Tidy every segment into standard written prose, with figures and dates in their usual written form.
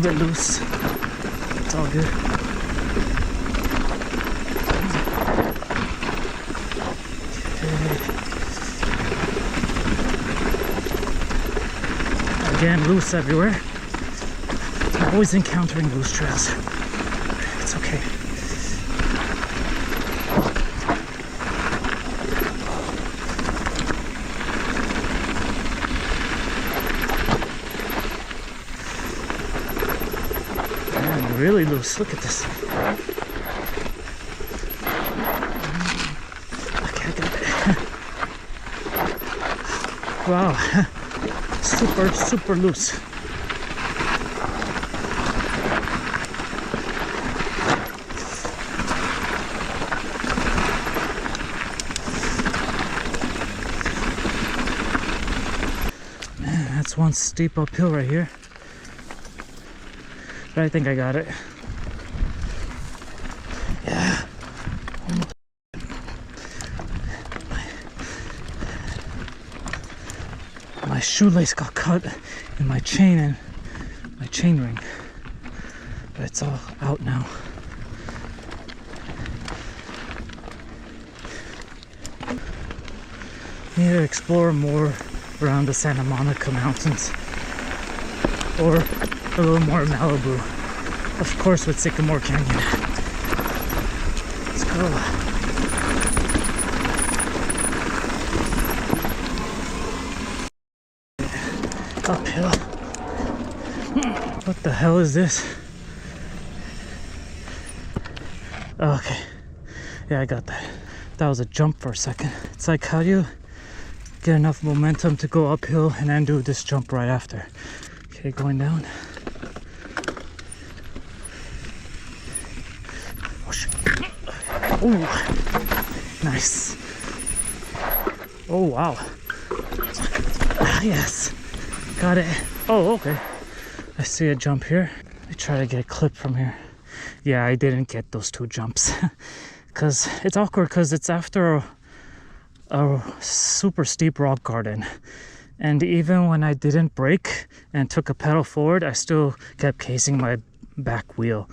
bit loose. It's all good. Again, loose everywhere. I'm always encountering loose trails. It's okay. Man, really loose. Look at this. Okay, I got it. Wow. Super loose. Man, that's one steep uphill right here. But I think I got it. Yeah. My shoelace got cut in my chain and my chain ring, but it's all out now. Need to explore more around the Santa Monica Mountains, or a little more Malibu, of course with Sycamore Canyon. Let's go. Uphill. What the hell is this? Oh, okay. Yeah, I got that. That was a jump for a second. It's like, how do you get enough momentum to go uphill and then do this jump right after? Okay, going down. Oh, nice. Oh, wow. Yes. Got it. Oh, okay. I see a jump here. Let me try to get a clip from here. Yeah, I didn't get those two jumps. Because it's awkward because it's after a super steep rock garden. And even when I didn't brake and took a pedal forward, I still kept casing my back wheel.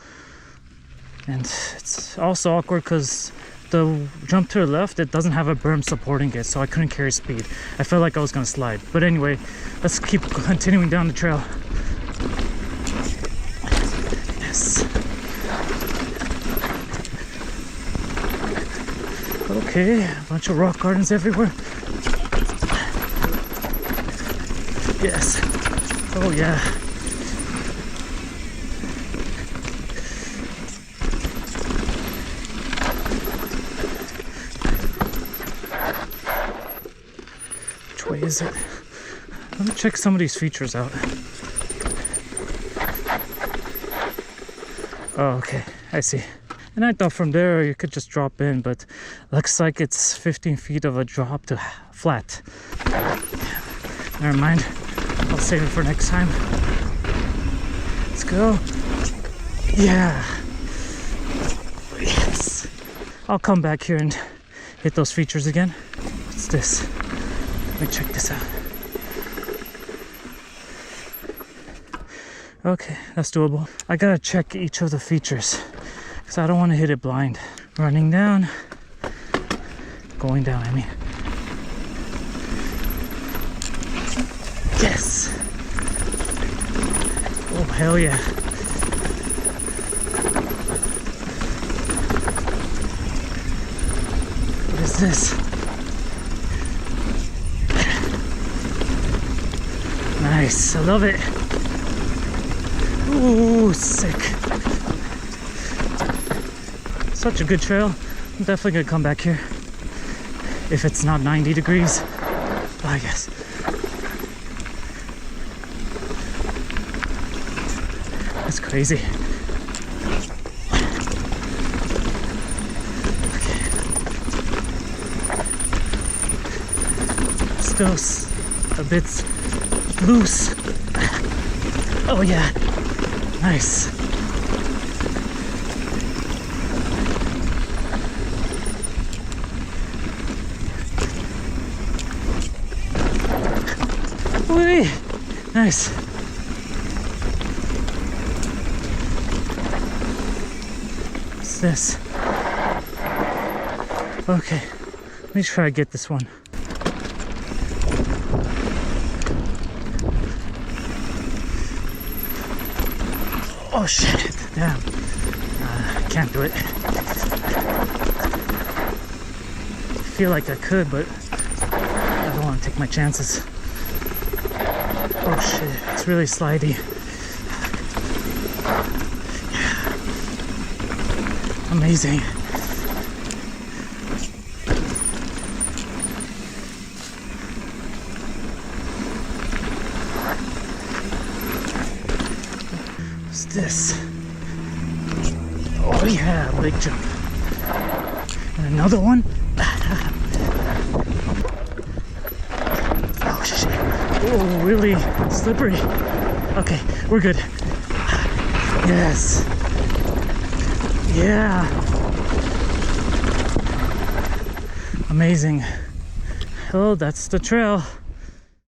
And it's also awkward because the jump to the left, it doesn't have a berm supporting it, so I couldn't carry speed. I felt like I was gonna slide. But anyway, let's keep continuing down the trail. Yes. Okay, a bunch of rock gardens everywhere. Yes. Oh yeah. Way is it? Let me check some of these features out. Oh, okay, I see. And I thought from there you could just drop in, but looks like it's 15 feet of a drop to flat. Never mind, I'll save it for next time. Let's go. Yeah. Yes. I'll come back here and hit those features again. What's this? Let me check this out. Okay, that's doable. I gotta check each of the features because I don't want to hit it blind. Running down, going down, I mean. Yes! Oh, hell yeah. What is this? Nice, I love it. Ooh, sick. Such a good trail. I'm definitely gonna come back here. If it's not 90 degrees, I guess. That's crazy. Okay. Still a bit loose. Oh yeah, nice. Whee! Nice. What's this? Okay, let me try to get this one. Oh shit, damn. Can't do it. I feel like I could, but I don't want to take my chances. Oh shit, it's really slidey. Amazing. What's this? Oh yeah, big jump. And another one. Oh shit. Oh, really slippery. Okay, we're good. Yes. Yeah. Amazing. Oh, that's the trail.